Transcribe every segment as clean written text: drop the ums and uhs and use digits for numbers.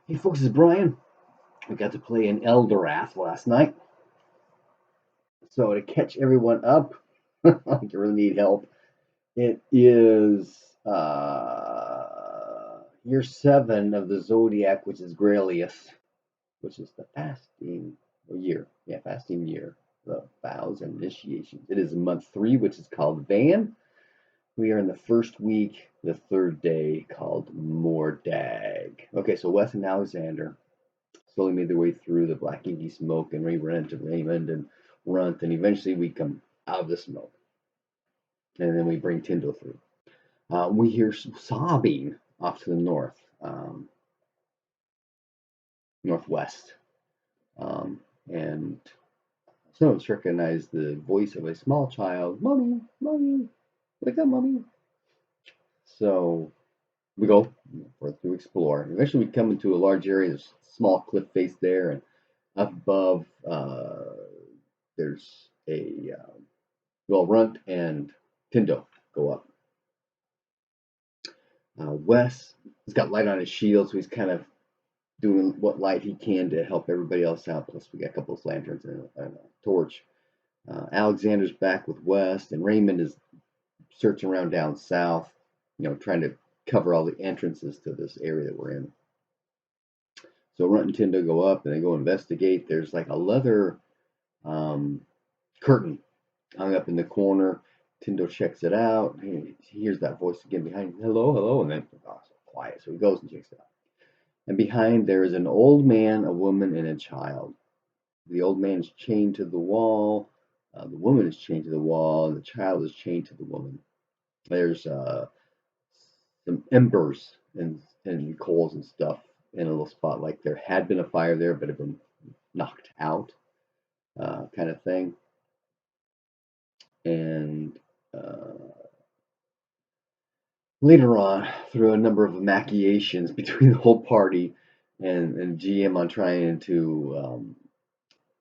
Hey folks, it's Brian. We got to play in Elderath last night. So to catch everyone up, like you really need help. It is year 7 of the zodiac, which is Gralius, which is the fasting year. Yeah, fasting year. The vows and initiations. It is month 3, which is called Van. We are in the first week, the 3rd day, called Mordag. Okay, so Wes and Alexander slowly made their way through the black inky smoke, and we ran into Raymond and Runt, and eventually we come out of the smoke. And then we bring Tyndall through. We hear some sobbing off to the north, northwest. And some of us recognize the voice of a small child. Mommy, mommy, wake up, mommy. So we go to explore. Eventually, we come into a large area. There's a small cliff face there, and up above, there's a Runt and Tindo go up. Wes has got light on his shield, so he's kind of doing what light he can to help everybody else out. Plus, we got a couple of lanterns and a torch. Alexander's back with Wes, and Raymond is searching around down south, trying to cover all the entrances to this area that we're in. So Runt and Tindo go up, and they go investigate. There's like a leather curtain hung up in the corner. Tindo checks it out. He hears that voice again behind him. Hello, hello. And then quiet. So he goes and checks it out. And behind there is an old man, a woman, and a child. The old man is chained to the wall. The woman is chained to the wall. And the child is chained to the woman. There's some embers and coals and stuff in a little spot. Like there had been a fire there, but it had been knocked out, kind of thing. And later on, through a number of machinations between the whole party and GM on trying to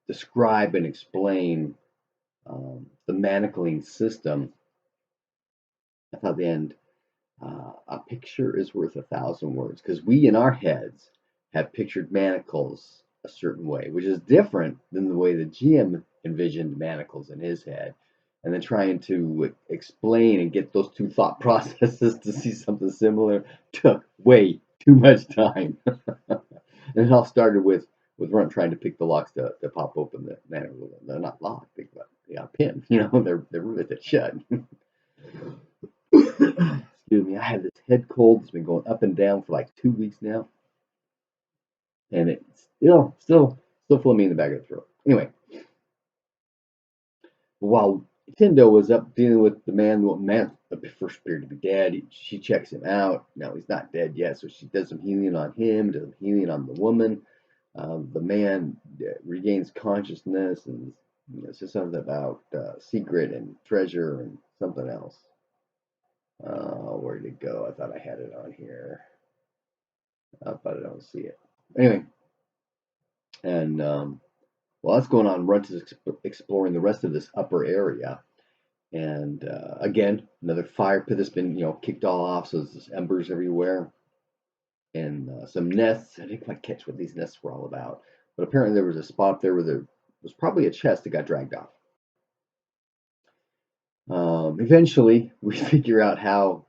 describe and explain the manacling system, I thought at the end, a picture is worth 1,000 words, because we in our heads have pictured manacles a certain way, which is different than the way the GM envisioned manacles in his head. And then trying to explain and get those two thought processes to see something similar took way too much time. And it all started with Runt trying to pick the locks to pop open the manacle. They're not locked, but they got pinned. They're riveted shut. Excuse me, I have this head cold that's been going up and down for like 2 weeks now, and it's still fooling me in the back of the throat. Anyway, while Tindo was up dealing with the man the first appeared to be dead, she checks him out. Now he's not dead yet, so she does some healing on him, does some healing on the woman. The man regains consciousness, and it says something about secret and treasure and something else. Where did it go? I thought I had it on here, but I don't see it. Anyway, and while that's going on, Runt is exploring the rest of this upper area, and again, another fire pit that's been kicked all off, so there's embers everywhere, and some nests. I didn't quite catch what these nests were all about, but apparently there was a spot up there where there was probably a chest that got dragged off. Eventually, we figure out how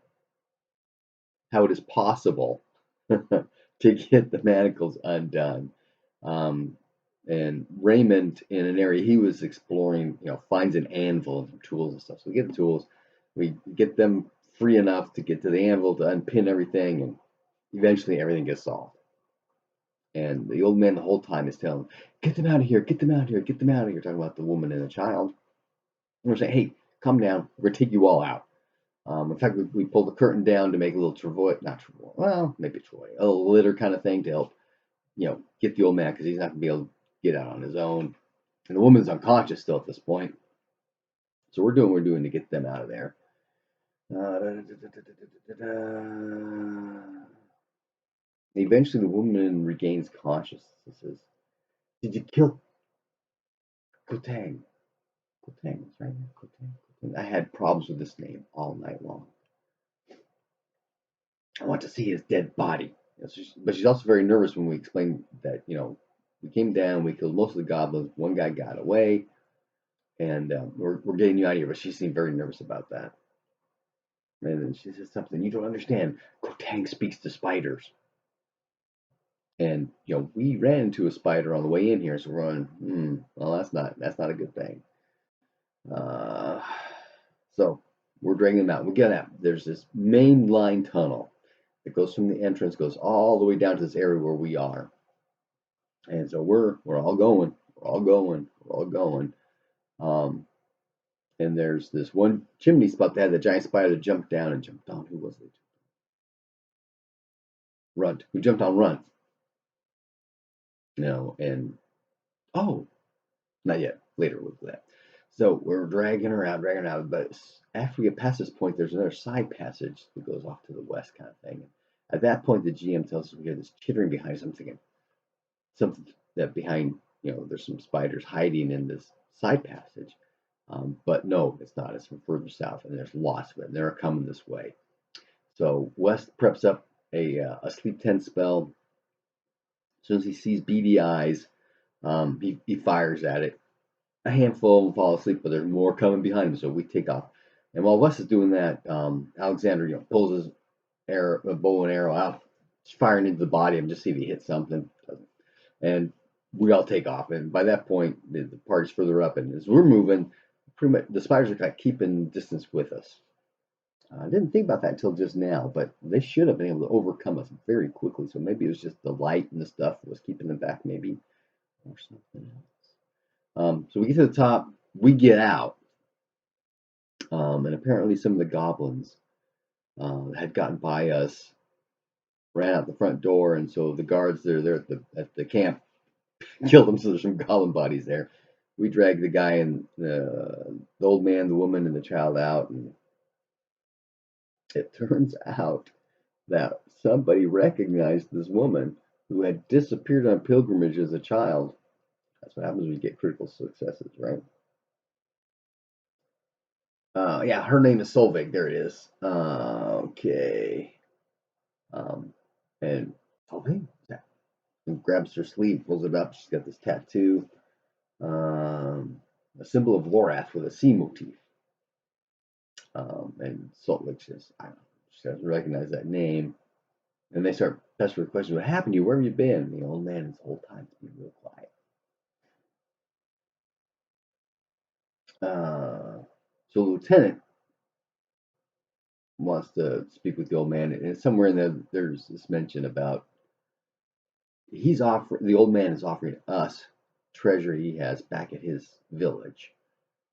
it is possible to get the manacles undone. And Raymond, in an area he was exploring, finds an anvil and some tools and stuff. So we get the tools, we get them free enough to get to the anvil to unpin everything, and eventually everything gets solved. And the old man the whole time is telling them, get them out of here, get them out of here, get them out of here, talking about the woman and the child. And we're saying, hey, calm down, we're going to take you all out. In fact, we pulled the curtain down to make a little maybe Troy, a little litter kind of thing to help, get the old man, because he's not going to be able to get out on his own. And the woman's unconscious still at this point. So we're doing what we're doing to get them out of there. Eventually, the woman regains consciousness. Says, did you kill Kotang? Kotang, that's right. Kotang. I had problems with this name all night long. I want to see his dead body. But she's also very nervous when we explain that, we came down, we killed most of the goblins, one guy got away, and we're getting you out of here. But she seemed very nervous about that. And then she says something, you don't understand. Kotang speaks to spiders. And we ran into a spider on the way in here, so we're going, well, that's not a good thing. So we're dragging them out. We get out. There's this main line tunnel that goes from the entrance, goes all the way down to this area where we are. And so we're all going. We're all going. We're all going. And there's this one chimney spot that had the giant spider that jumped down and jumped on. Who was it? Runt. Who jumped on Runt? And oh, not yet. Later we'll do that. So we're dragging her out, but after we get past this point, there's another side passage that goes off to the west, kind of thing. At that point, the GM tells us we hear this chittering behind us. I'm thinking something that behind, there's some spiders hiding in this side passage. But no, it's not. It's from further south, and there's lots of it. And they're coming this way. So West preps up a sleep 10 spell. As soon as he sees beady eyes, he fires at it. A handful of them fall asleep, but there's more coming behind him, so we take off. And while Wes is doing that, Alexander, pulls his bow and arrow out, firing into the body and just see if he hits something. And we all take off. And by that point, the party's further up, and as we're moving, pretty much the spiders are kind of keeping distance with us. I didn't think about that until just now, but they should have been able to overcome us very quickly. So maybe it was just the light and the stuff that was keeping them back, maybe, or something else. So we get to the top, we get out, and apparently some of the goblins had gotten by us, ran out the front door, and so the guards that are there at the camp killed them. So there's some goblin bodies there. We dragged the guy and the old man, the woman, and the child out, and it turns out that somebody recognized this woman who had disappeared on pilgrimage as a child. That's what happens when you get critical successes, right? Yeah, her name is Solveig. There it is. Okay. And Solveig and grabs her sleeve, pulls it up. She's got this tattoo, a symbol of Lorath with a sea motif. And Solveig says, I don't know. She doesn't recognize that name. And they start pestering questions. What happened to you? Where have you been? And the old man, this whole time, has been real quiet. So the lieutenant wants to speak with the old man, and somewhere in there, there's this mention about the old man is offering us treasure he has back at his village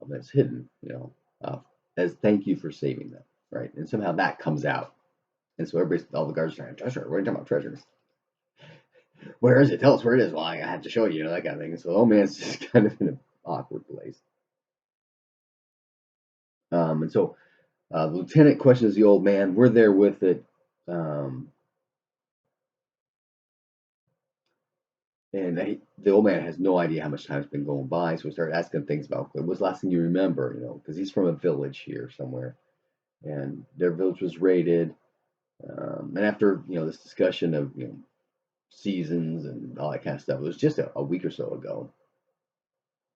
that's hidden, as thank you for saving them, right? And somehow that comes out, and so all the guards are trying, treasure. What are you talking about, treasure? Where is it? Tell us where it is. Well, I have to show you, that kind of thing. So the old man's just kind of in an awkward place. And so the lieutenant questions the old man. We're there with it. And the old man has no idea how much time's been going by, so we start asking things about what's the last thing you remember, because he's from a village here somewhere, and their village was raided. And after this discussion of seasons and all that kind of stuff, it was just a week or so ago.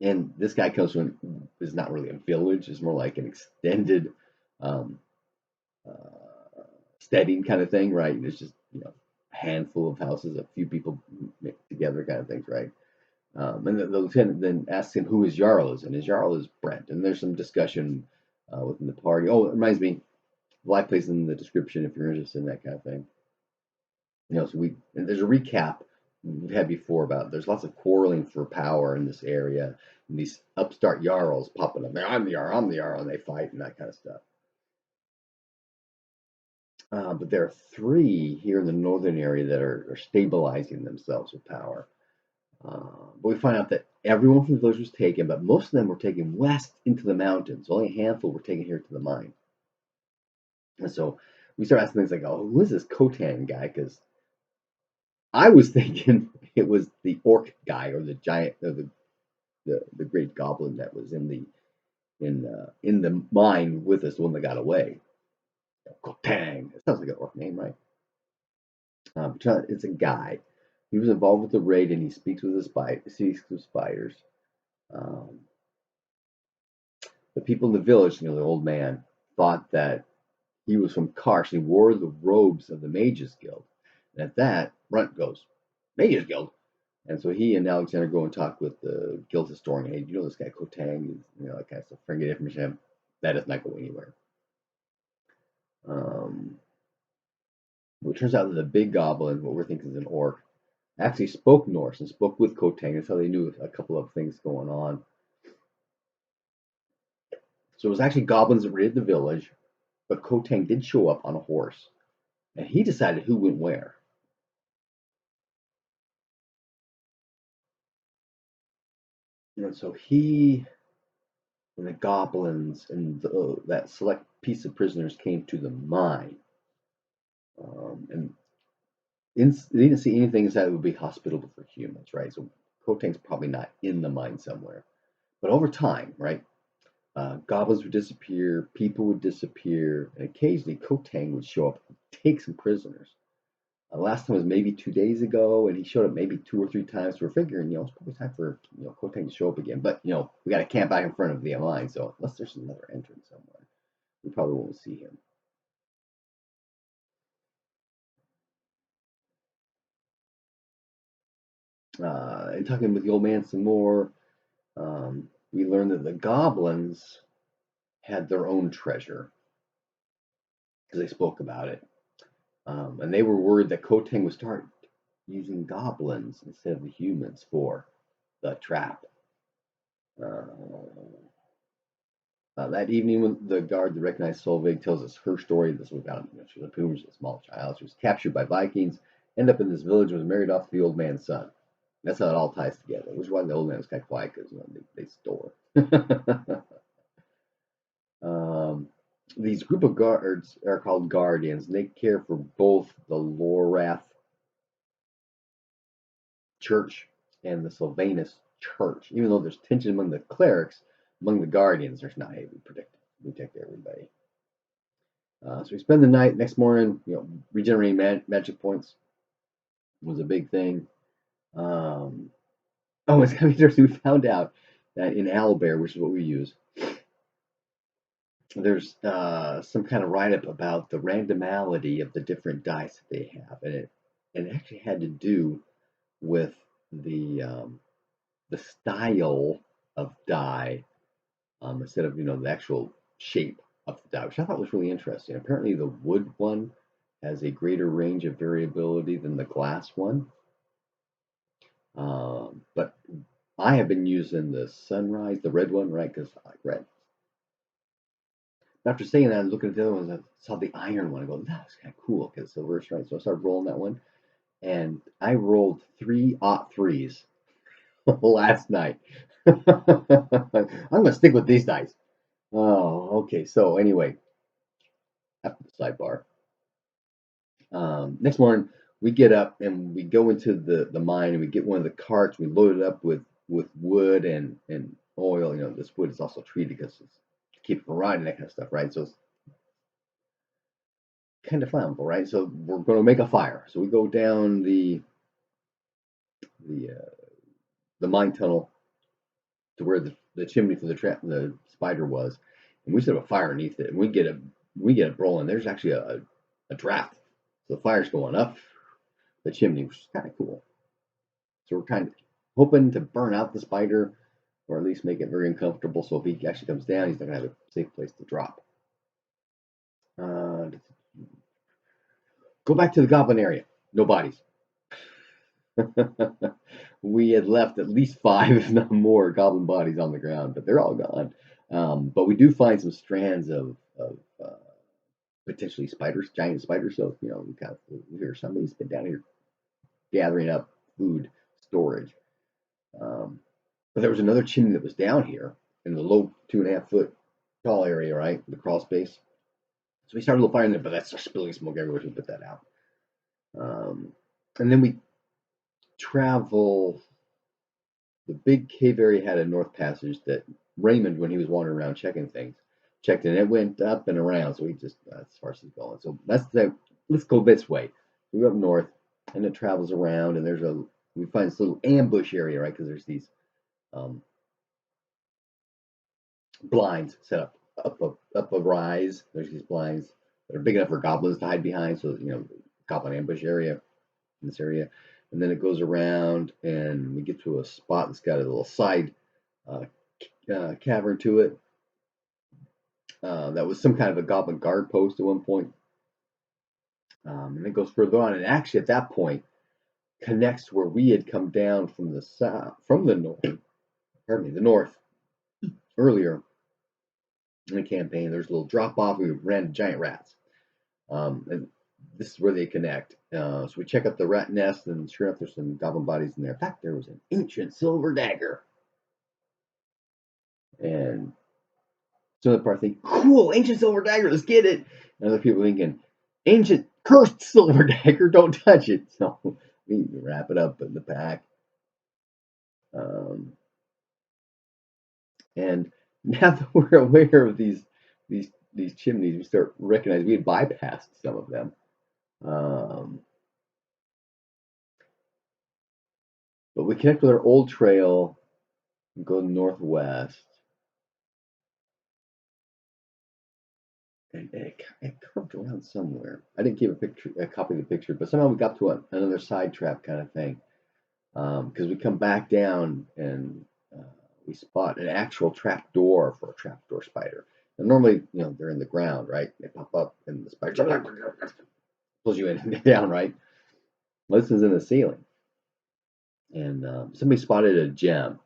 And this guy comes from is not really a village; it's more like an extended um, steading kind of thing, right? It's just a handful of houses, a few people mixed together, kind of things, right? And the lieutenant then asks him who his Jarl is, and his Jarl is Brent. And there's some discussion within the party. Oh, it reminds me, live plays in the description if you're interested in that kind of thing. So and there's a recap we've had before about there's lots of quarreling for power in this area, and these upstart Jarls popping up. I'm the Jarl, and they fight and that kind of stuff. But there are 3 here in the northern area that are stabilizing themselves with power. But we find out that everyone from the village was taken, but most of them were taken west into the mountains. Only a handful were taken here to the mine. And so we start asking things like, oh, who is this Kotan guy? Because I was thinking it was the orc guy or the giant, or the great goblin that was in the mine with us, the one that got away. Kotan. It sounds like an orc name, right? It's a guy. He was involved with the raid, and he speaks with spiders. Um, the people in the village, the old man, thought that he was from Karsh. He wore the robes of the Mages Guild. And at that, Runt goes, Mages Guild? And so he and Alexander go and talk with the guild historian. Hey, do you know this guy Kotang? That kind of stuff. Trying to get information from him. That does not go anywhere. It turns out that the big goblin, what we're thinking is an orc, actually spoke Norse and spoke with Kotang. That's how they knew a couple of things going on. So it was actually goblins that raided the village, but Kotang did show up on a horse, and he decided who went where. And so he and the goblins and that select piece of prisoners came to the mine, and they didn't see anything that would be hospitable for humans, right? So Kotang's probably not in the mine somewhere. But over time, right, goblins would disappear, people would disappear, and occasionally Kotang would show up and take some prisoners. Last time was maybe 2 days ago, and he showed up maybe 2 or 3 times. So we're figuring, it's probably time for Kotang to show up again. But we got to camp back in front of the mine, so unless there's another entrance somewhere, we probably won't see him. And talking with the old man some more, we learned that the goblins had their own treasure because they spoke about it, and they were worried that Kotang would start using goblins instead of the humans for the trap. Uh, that evening, when the guard that recognized Solveig tells us her story, this was about she was a puma, she was a small child. She was captured by Vikings, ended up in this village, and was married off to the old man's son. That's how it all ties together, which is why the old man was kind of quiet because they stole her. These group of guards are called guardians, and they care for both the Lorath Church and the Sylvanus Church. Even though there's tension among the clerics, among the guardians, there's not. Hey, we protect everybody. So we spend the night. Next morning, regenerating magic points was a big thing. It's kind of interesting. We found out that in Owlbear, which is what we use, there's some kind of write-up about the randomality of the different dice that they have, and it actually had to do with the style of die instead of the actual shape of the die, which I thought was really interesting. Apparently, the wood one has a greater range of variability than the glass one, but I have been using the sunrise, the red one, right? Because I like red. After saying that, I was looking at the other ones. I saw the iron one. I go, that was kind of cool because it's silver, right? So I started rolling that one, and I rolled 3-3s last night. I'm gonna stick with these dice. Oh, okay. So anyway, after the sidebar, next morning we get up and we go into the mine and we get one of the carts. We load it up with wood and oil. This wood is also treated because it's to keep it from rotting, that kind of stuff, right? So it's kind of flammable, right? So we're going to make a fire. So we go down the the mine tunnel to where the chimney for the spider was, and we set up a fire underneath it. And we get it rolling. There's actually a draft, so the fire's going up the chimney, which is kind of cool. So we're kind of hoping to burn out the spider, or at least make it very uncomfortable. So if he actually comes down, he's not gonna have a safe place to drop. Go back to the goblin area. No bodies. We had left at least 5, if not more, goblin bodies on the ground, but they're all gone. But we do find some strands of potentially spiders, giant spiders. So we hear somebody's been down here gathering up food storage. But there was another chimney that was down here in the low 2.5 foot tall area, right? The crawl space. So we started a little fire in there, but that's spilling smoke everywhere. So we put that out. And then we travel. The big cave area had a north passage that Raymond, when he was wandering around checking things, checked in. It went up and around, so we just that's as far as he's going. So let's go this way. We go up north. and it travels around, and we find this little ambush area, right? Because there's these um, blinds set up a rise. There's these blinds that are big enough for goblins to hide behind. So goblin ambush area in this area, and then it goes around, and we get to a spot that's got a little side uh, cavern to it. That was some kind of a goblin guard post at one point. And it goes further on, and actually at that point connects where we had come down from the south, from the north. Pardon me, the north earlier in the campaign. There's a little drop off. We ran giant rats, and this is where they connect. So we check out the rat nest, and sure enough, there's some goblin bodies in there. In fact, there was an ancient silver dagger, and some of the part think, "Cool, ancient silver dagger, let's get it." And other people thinking, "Ancient cursed silver dagger, don't touch it." So we wrap it up in the pack. Um, and now that we're aware of these chimneys, we start recognizing we had bypassed some of them. But we connect with our old trail and go northwest. And it curved around somewhere. I didn't keep a copy of the picture, but somehow we got to another side trap kind of thing. Because we come back down and we spot an actual trap door for a trapdoor spider. And normally, they're in the ground, right? They pop up and the spider pulls you in and down, right? Well, this is in the ceiling. And somebody spotted a gem.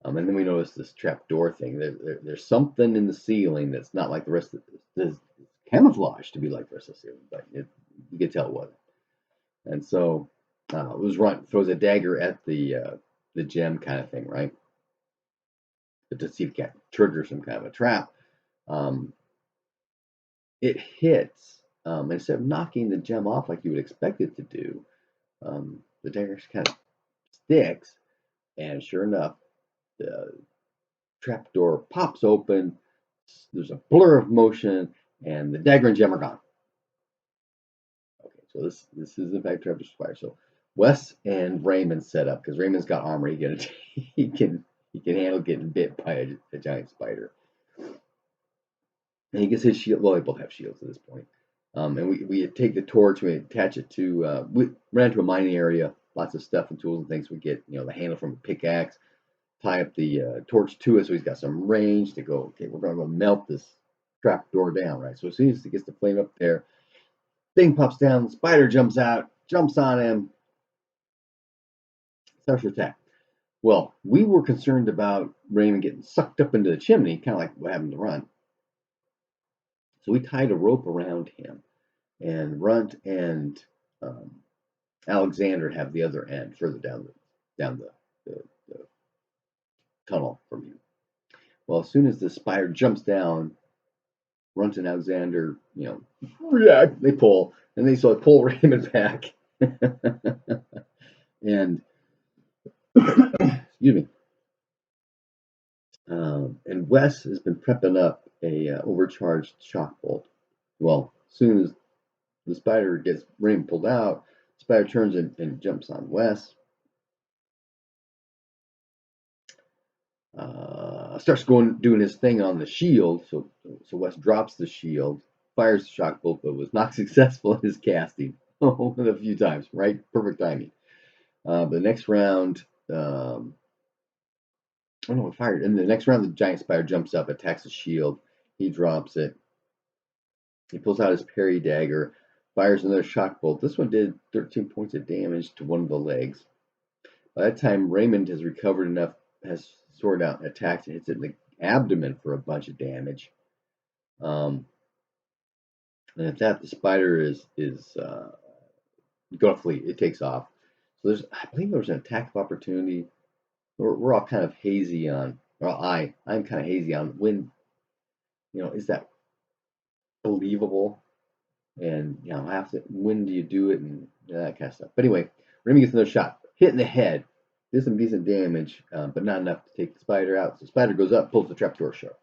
And then we noticed this trap door thing. There's something in the ceiling that's not like the rest of this camouflage to be like the rest of the ceiling, but you could tell it wasn't. And so it was throws a dagger at the gem kind of thing, right? But to see if it can trigger some kind of a trap. It hits, instead of knocking the gem off like you would expect it to do, the dagger kind of sticks, and sure enough, the trapdoor pops open. There's a blur of motion, and the dagger and gem are gone. Okay, so this is in fact trapdoor fire. So Wes and Raymond set up because Raymond's got armor. He can handle getting bit by a giant spider. And he gets his shield. Well, they both have shields at this point. And we take the torch, we attach it to, we ran into a mining area, lots of stuff and tools and things. We get, the handle from a pickaxe, tie up the torch to it so he's got some range to go, okay, we're going to melt this trap door down, right? So as soon as it gets the flame up there, thing pops down, the spider jumps out, jumps on him, starts to attack. Well, we were concerned about Raymond getting sucked up into the chimney, kind of like what happened to Runt. So we tied a rope around him, and Runt and Alexander have the other end further down the tunnel from him. Well, as soon as the spider jumps down, Runt and Alexander, react. They pull, and they sort of pull Raymond back. And excuse me. And Wes has been prepping up a overcharged shock bolt. Well, as soon as the spider gets Raymond pulled out, the spider turns and jumps on Wes. Starts doing his thing on the shield. So Wes drops the shield, fires the shock bolt, but was not successful in his casting. A few times, right? Perfect timing. But the next round, it fired. In the next round, the giant spider jumps up, attacks the shield. He drops it. He pulls out his parry dagger, fires another shock bolt. This one did 13 points of damage to one of the legs. By that time, Raymond has recovered enough, has sword out and attacks and hits it in the abdomen for a bunch of damage. And at that, the spider is gonna flee. It takes off. So I believe there was an attack of opportunity. We're all kind of hazy on, well, I'm kind of hazy on when, is that believable? And when do you do it, and that kind of stuff. But anyway, Raymond gets another shot, hit in the head. Did some decent damage, but not enough to take the spider out. So the spider goes up, pulls the trapdoor shut.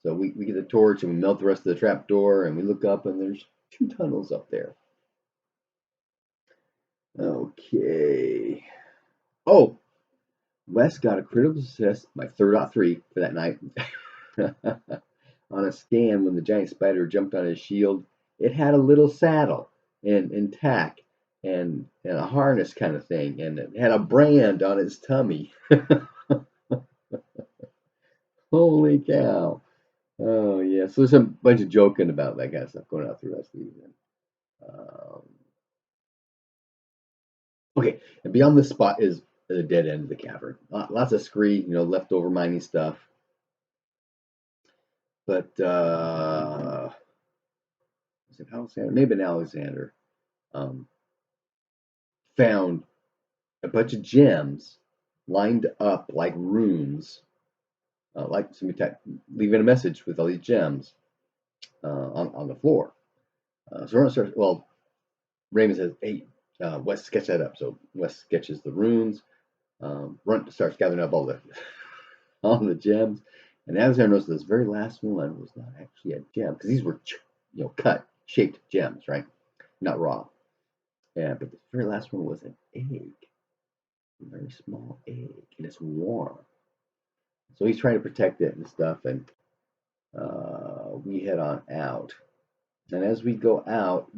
So we get the torch and we melt the rest of the trapdoor, and we look up and there's 2 tunnels up there. Okay. Oh, Wes got a critical success, my third out three for that night, on a scan when the giant spider jumped on his shield. It had a little saddle and tack and a harness kind of thing, and it had a brand on its tummy. Holy cow! Oh yeah, so there's a bunch of joking about that kind of stuff going out through the rest of the evening. Um, okay, and beyond this spot is the dead end of the cavern. Lots of scree, leftover mining stuff. But was it Alexander? Maybe an Alexander um, found a bunch of gems lined up like runes, like somebody leaving a message with all these gems on the floor. So we're gonna start. Well, Raymond says, "Hey, Wes, sketch that up." So Wes sketches the runes. Starts gathering up all the gems, and Alexander notices this very last one was not actually a gem because these were cut shaped gems, right? Not raw. Yeah, but the very last one was an egg, a very small egg, and it's warm. So he's trying to protect it and stuff, and we head on out. And as we go out,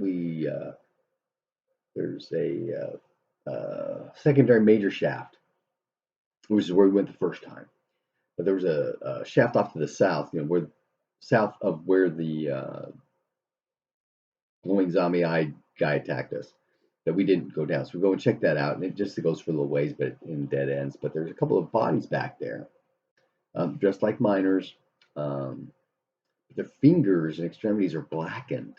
there's a secondary major shaft, which is where we went the first time. But there was a shaft off to the south, where south of where the glowing zombie-eyed guy attacked us. That we didn't go down, so we go and check that out, and it just goes for a little ways, but in dead ends. But there's a couple of bodies back there, dressed like miners. Um, their fingers and extremities are blackened.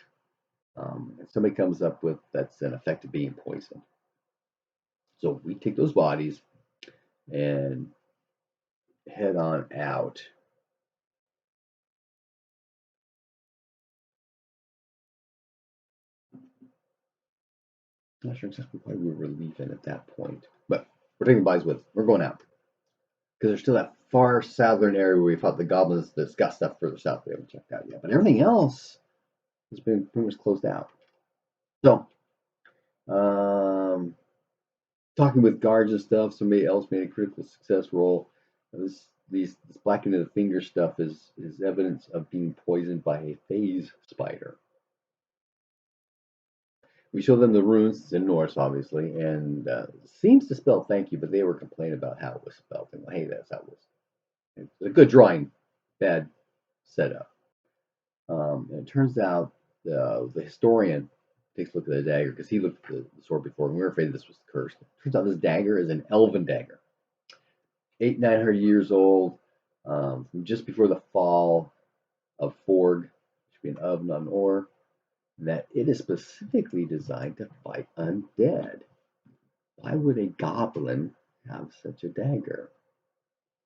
And somebody comes up with that's an effect of being poisoned. So we take those bodies and head on out. I'm not sure exactly why we were leaving at that point, but we're taking bodies with us. We're going out because there's still that far southern area where we fought the goblins that's got stuff further south we haven't checked out yet. But everything else has been pretty much closed out. So, talking with guards and stuff, somebody else made a critical success roll. This blackening of the finger stuff is evidence of being poisoned by a phase spider. We show them the runes. It's in Norse, obviously, and seems to spell thank you, but they were complaining about how it was spelled. And hey, that's how it was. It's a good drawing, bad setup. And it turns out the historian takes a look at the dagger because he looked at the sword before, and we were afraid this was cursed. Turns out this dagger is an elven dagger, 900 years old, from just before the fall of Forg, which should be an of, not an or. That it is specifically designed to fight undead. Why would a goblin have such a dagger?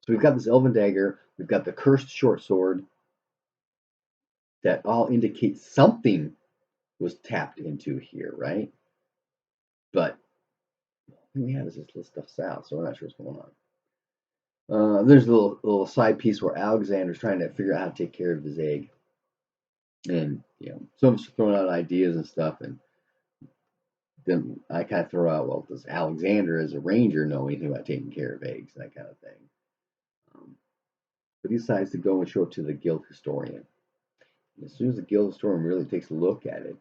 So we've got this elven dagger, we've got the cursed short sword that all indicate something was tapped into here, right? But what we have is this little stuff south, so we're not sure what's going on. There's a little side piece where Alexander's trying to figure out how to take care of his egg. And, someone's throwing out ideas and stuff, and then I kind of throw out, well, does Alexander as a ranger know anything about taking care of eggs, that kind of thing? But he decides to go and show it to the guild historian. And as soon as the guild historian really takes a look at it,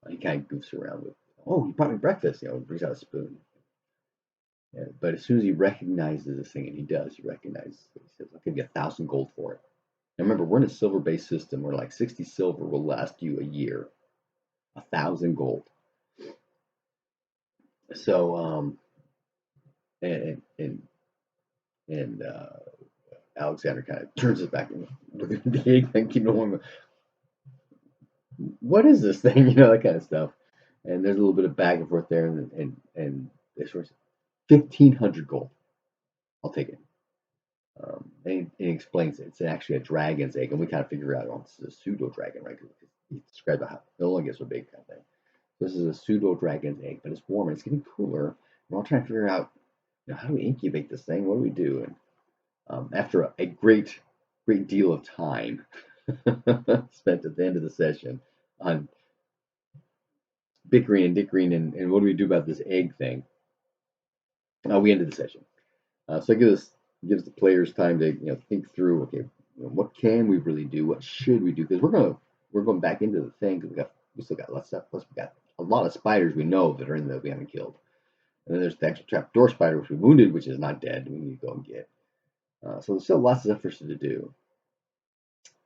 he kind of goofs around with, oh, he brought me breakfast, brings out a spoon. Yeah, but as soon as he recognizes this thing, and he does, he recognizes it, he says, I'll give you 1,000 gold for it. And remember, we're in a silver-based system where like 60 silver will last you a year. 1,000 gold. So, and Alexander kind of turns his back and looks at the egg and keep going. What is this thing? That kind of stuff. And there's a little bit of back and forth there, and they sort of 1,500 gold. I'll take it. And he explains it's actually a dragon's egg, and we kind of figure out, oh, this is a pseudo dragon, right? Because he described how it only gets so big kind of thing. This is a pseudo dragon's egg, but it's warm and it's getting cooler. We're all trying to figure out, how do we incubate this thing? What do we do? And after a great deal of time spent at the end of the session on bickering and dickering, and what do we do about this egg thing? We ended the session. So it gives the players time to think through. Okay, what can we really do? What should we do? Because we're going back into the thing because we still got lots of stuff. Plus we got a lot of spiders we know that are in there that we haven't killed. And then there's the actual trapdoor spider which we wounded, which is not dead. We need to go and get. So there's still lots of stuff for us to do.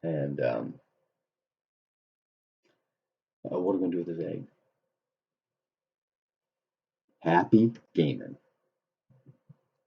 And what are we gonna do with this egg? Happy gaming.